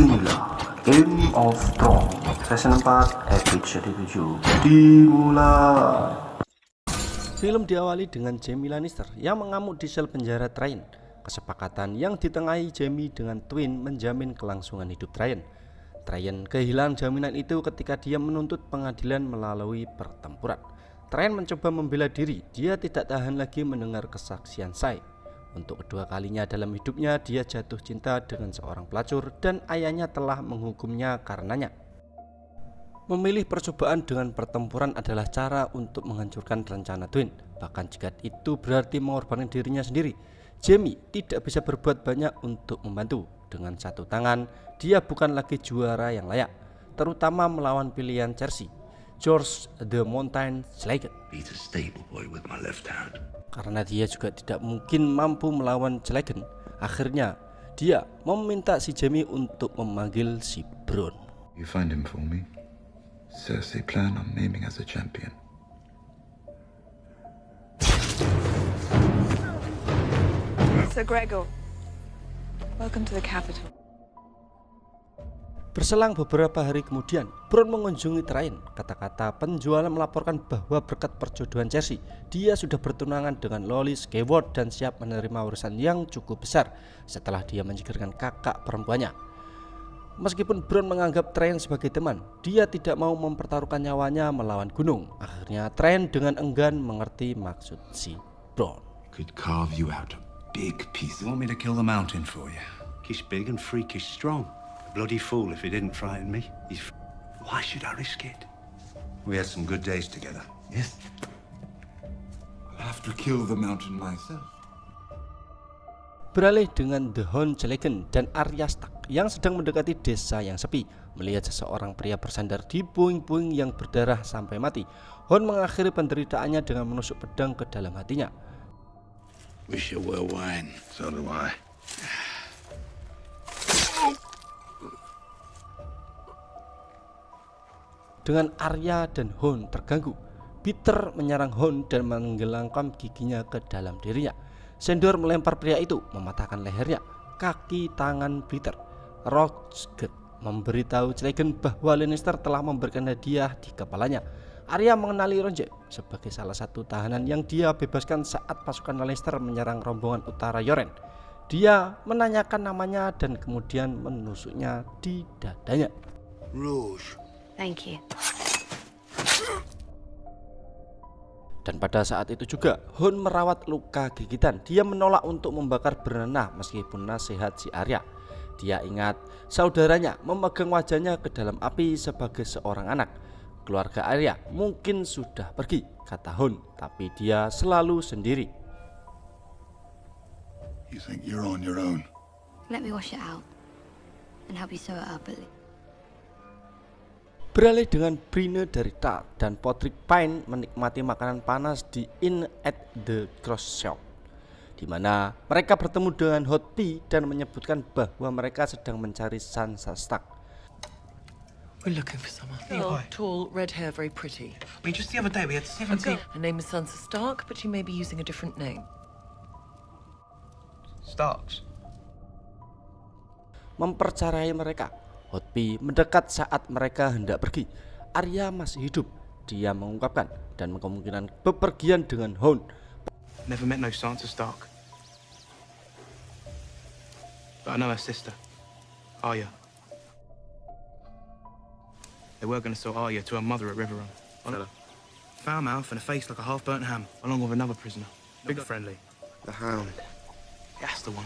Inilah Game of Thrones season 4 episode 7 dimulai. Film diawali dengan Jaime Lannister yang mengamuk di sel penjara Tyrion. Kesepakatan yang ditengahi Jaime dengan Tywin menjamin kelangsungan hidup Tyrion. Tyrion kehilangan jaminan itu ketika dia menuntut pengadilan melalui pertempuran. Tyrion mencoba membela diri, dia tidak tahan lagi mendengar kesaksian Shay. Untuk kedua kalinya dalam hidupnya dia jatuh cinta dengan seorang pelacur dan ayahnya telah menghukumnya karenanya. Memilih percobaan dengan pertempuran adalah cara untuk menghancurkan rencana Tywin, bahkan jika itu berarti mengorbankan dirinya sendiri. Jaime tidak bisa berbuat banyak untuk membantu. Dengan satu tangan, dia bukan lagi juara yang layak, terutama melawan pilihan Cersei, George the Mountain Slayer. Beat a stable boy with my left hand. Karena dia juga tidak mungkin mampu melawan Clegane, akhirnya dia meminta si Jaime untuk memanggil si Bronn. You find him for me. Cersei plan on naming as a champion. Sir Gregor, welcome to the capital. Berselang beberapa hari kemudian, Bronn mengunjungi Tyrion. Kata-kata penjual melaporkan bahwa berkat perjodohan Cersei, dia sudah bertunangan dengan Lolis Gayward dan siap menerima urusan yang cukup besar setelah dia menyingkirkan kakak perempuannya. Meskipun Bronn menganggap Tyrion sebagai teman, dia tidak mau mempertaruhkan nyawanya melawan gunung. Akhirnya Tyrion dengan enggan mengerti maksud si Bronn. Could carve you out a big piece. You want me to kill the mountain for you? He's big and freakish strong. Bloody fool if he didn't frighten me. Why should I risk it? We had some good days together. Yes. I'll have to kill the mountain myself. Beralih dengan The Hound Clegane dan Arya Stark yang sedang mendekati desa yang sepi. Melihat seseorang pria bersandar di puing-puing yang berdarah sampai mati, Hound mengakhiri penderitaannya dengan menusuk pedang ke dalam hatinya. Wish you were wine. So do I. Dengan Arya dan Hound terganggu, Peter menyerang Hound dan menggelangkan giginya ke dalam dirinya. Sandor melempar pria itu, mematahkan lehernya, kaki tangan Peter. Rothgard memberitahu Clegane bahwa Lannister telah memberikan hadiah di kepalanya. Arya mengenali Ronje sebagai salah satu tahanan yang dia bebaskan saat pasukan Lannister menyerang rombongan utara Yoren. Dia menanyakan namanya dan kemudian menusuknya di dadanya. Rouge. Thank you. Dan pada saat itu juga Hound merawat luka gigitan. Dia menolak untuk membakar berenah meskipun nasihat si Arya. Dia ingat saudaranya memegang wajahnya ke dalam api sebagai seorang anak. Keluarga Arya mungkin sudah pergi, kata Hound, tapi dia selalu sendiri. You think you're on your own? Let me wash it out and help you sew it up at least. Beralih dengan Brienne dari Tar dan Podrick Payne menikmati makanan panas di Inn at the Crossroads, di mana mereka bertemu dengan Hot Pie dan menyebutkan bahwa mereka sedang mencari Sansa Stark. We're looking for someone. Tall, red hair, very pretty. I mean, just the other day we had A 17. girl. Her name is Sansa Stark, but she may be using a different name. Starks. Mempercayai mereka. Hot Pie mendekat saat mereka hendak pergi. Arya masih hidup, dia mengungkapkan, dan kemungkinan bepergian dengan Hound. Never met no Sansa Stark. But I know her sister, Arya. They were going to sell Arya to her mother at Riverrun. Foul mouth and a face like a half-burnt ham, along with another prisoner. Big friendly. The Hound. That's the one.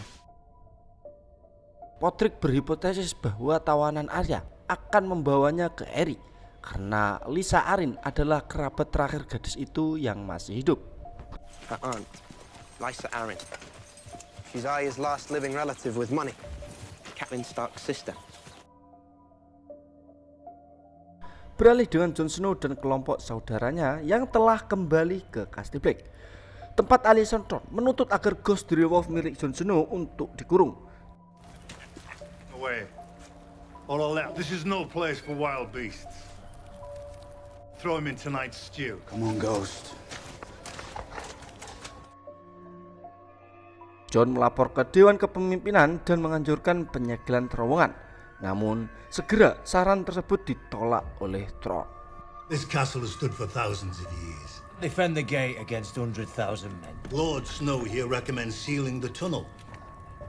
Podrick berhipotesis bahwa tawanan Arya akan membawanya ke Eri karena Lisa Arryn adalah kerabat terakhir gadis itu yang masih hidup. Her aunt, Lysa Arryn. She's Arya's last living relative with money. Catelyn Stark's sister. Beralih dengan Jon Snow dan kelompok saudaranya yang telah kembali ke Castle Black. Tempat Alicent Thorne menuntut agar Ghost Direwolf milik Jon Snow untuk dikurung. Away. All out. This is no place for wild beasts. Throw him in tonight's stew. Come on, Ghost. Jon melapor ke Dewan Kepemimpinan dan menganjurkan penyegelan terowongan. Namun segera saran tersebut ditolak oleh Thrawn. This castle has stood for thousands of years. Defend the gate against 100,000 men. Lord Snow here recommends sealing the tunnel.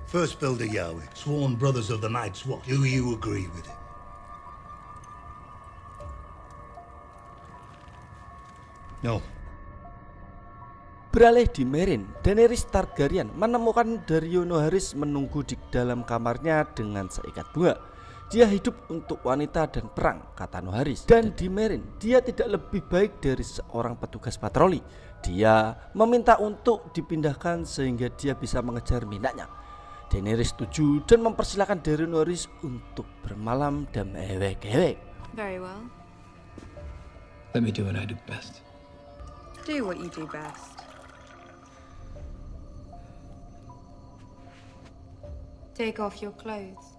First builder Yahweh, sworn brothers of the Night's Watch. Do you agree with it? No. Beralih di Meereen, Daenerys Targaryen menemukan Daario Naharis menunggu di dalam kamarnya dengan seikat bunga. Dia hidup untuk wanita dan perang, kata Naharis. Dan di Meereen, dia tidak lebih baik dari seorang petugas patroli. Dia meminta untuk dipindahkan sehingga dia bisa mengejar minatnya. Daenerys setuju dan mempersilahkan Daario Naharis untuk bermalam dan mewek-ewek. Very well. Let me do what I do best. Do what you do best. Take off your clothes.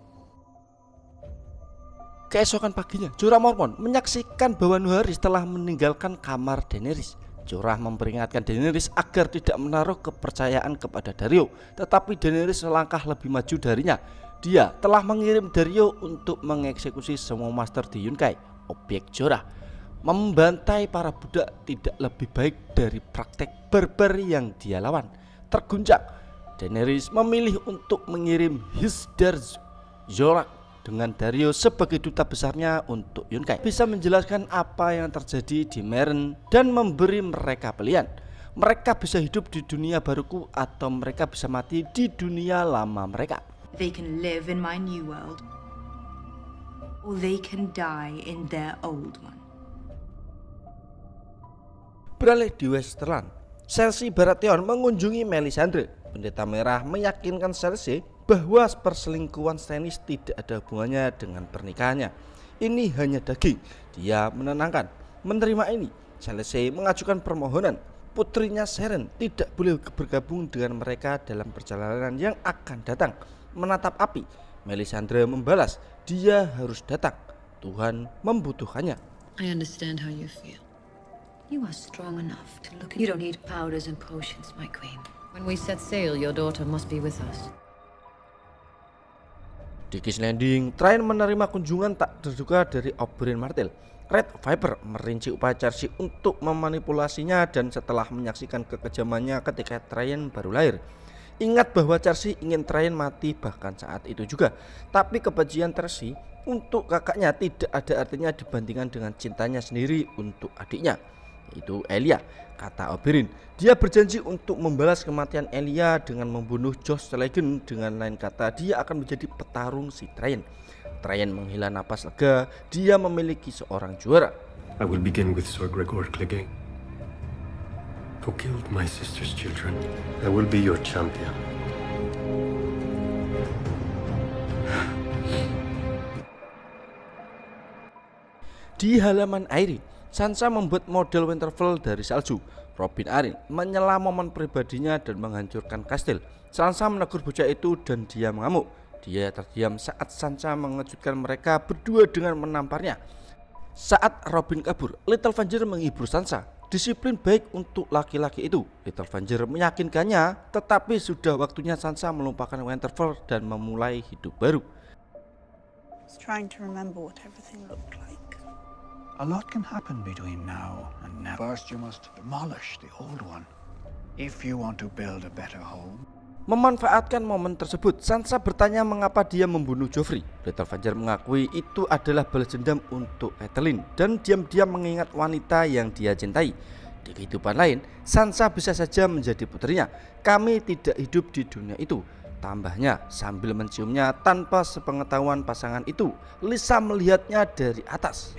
Keesokan paginya, Jorah Mormont menyaksikan bahwa Naharis telah meninggalkan kamar Daenerys. Jorah memperingatkan Daenerys agar tidak menaruh kepercayaan kepada Daario, tetapi Daenerys selangkah lebih maju darinya. Dia telah mengirim Daario untuk mengeksekusi semua master di Yunkai, objek Jorah. Membantai para budak tidak lebih baik dari praktek barbar yang dia lawan. Terguncang, Daenerys memilih untuk mengirim Hizdahr Zorak dengan Daario sebagai duta besarnya untuk Yunkai, bisa menjelaskan apa yang terjadi di Meereen dan memberi mereka pilihan. Mereka bisa hidup di dunia baruku atau mereka bisa mati di dunia lama mereka. They can live in my new world, or they can die in their old one. Beralih di Westerland, Cersei Baratheon mengunjungi Melisandre. Pendeta Merah meyakinkan Cersei bahwa perselingkuhan Stannis tidak ada hubungannya dengan pernikahannya. Ini hanya daging. Dia menenangkan. Menerima ini, Cersei mengajukan permohonan. Putrinya Sharon tidak boleh bergabung dengan mereka dalam perjalanan yang akan datang. Menatap api, Melisandre membalas, dia harus datang. Tuhan membutuhkannya. I understand how you feel. You are strong enough to look at... You don't need powders and potions, my queen. When we set sail, your daughter must be with us. Di King's Landing, Traian menerima kunjungan tak terduga dari Oberyn Martell. Red Viper merinci upaya Cersei untuk memanipulasinya dan setelah menyaksikan kekejamannya ketika Traian baru lahir. Ingat bahwa Cersei ingin Traian mati bahkan saat itu juga. Tapi kebencian Cersei untuk kakaknya tidak ada artinya dibandingkan dengan cintanya sendiri untuk adiknya, yaitu Elia, kata Oberyn. Dia berjanji untuk membalas kematian Elia dengan membunuh Josh Legend. Dengan lain kata, dia akan menjadi petarung si Traian. Traian menghela napas lega, dia memiliki seorang juara. I will begin with Sir Gregor Clegane, who killed my sister's children. I will be your champion. Di halaman Aerie, Sansa membuat model Winterfell dari salju. Robin Arryn menyela momen pribadinya dan menghancurkan kastil. Sansa menegur bocah itu dan dia mengamuk. Dia terdiam saat Sansa mengejutkan mereka berdua dengan menamparnya. Saat Robin kabur, Littlefinger menghibur Sansa. Disiplin baik untuk laki-laki itu. Littlefinger meyakinkannya, tetapi sudah waktunya Sansa melupakan Winterfell dan memulai hidup baru. Trying to remember what everything looked like. A lot can happen between now and now. First, you must demolish the old one if you want to build a better home. Memanfaatkan momen tersebut, Sansa bertanya mengapa dia membunuh Joffrey. Littlefinger mengakui itu adalah balas dendam untuk Catelyn dan diam-diam mengingat wanita yang dia cintai. Di kehidupan lain, Sansa bisa saja menjadi putrinya. Kami tidak hidup di dunia itu, tambahnya sambil menciumnya tanpa sepengetahuan pasangan itu. Lisa melihatnya dari atas.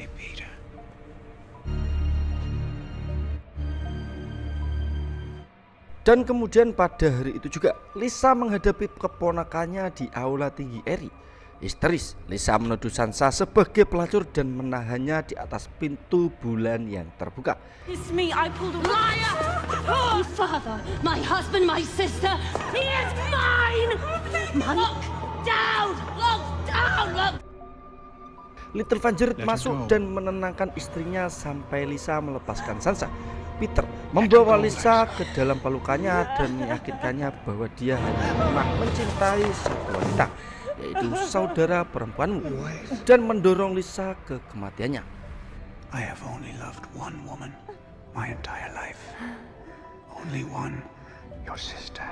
Dan kemudian pada hari itu juga, Lisa menghadapi keponakannya di aula tinggi Aerie. Histeris, Lisa menuduh Sansa sebagai pelacur dan menahannya di atas pintu bulan yang terbuka. It's me, I pulled a liar! My father, my husband, my sister, he is mine! Look down! Look down! Look! Littlefinger masuk dan menenangkan istrinya sampai Lisa melepaskan Sansa. Peter membawa Lisa ke dalam pelukannya dan meyakinkannya bahwa dia hanya pernah mencintai satu wanita. yaitu saudara perempuanmu, dan mendorong Lisa ke kematiannya. I have only loved one woman my entire life. Only one, your sister.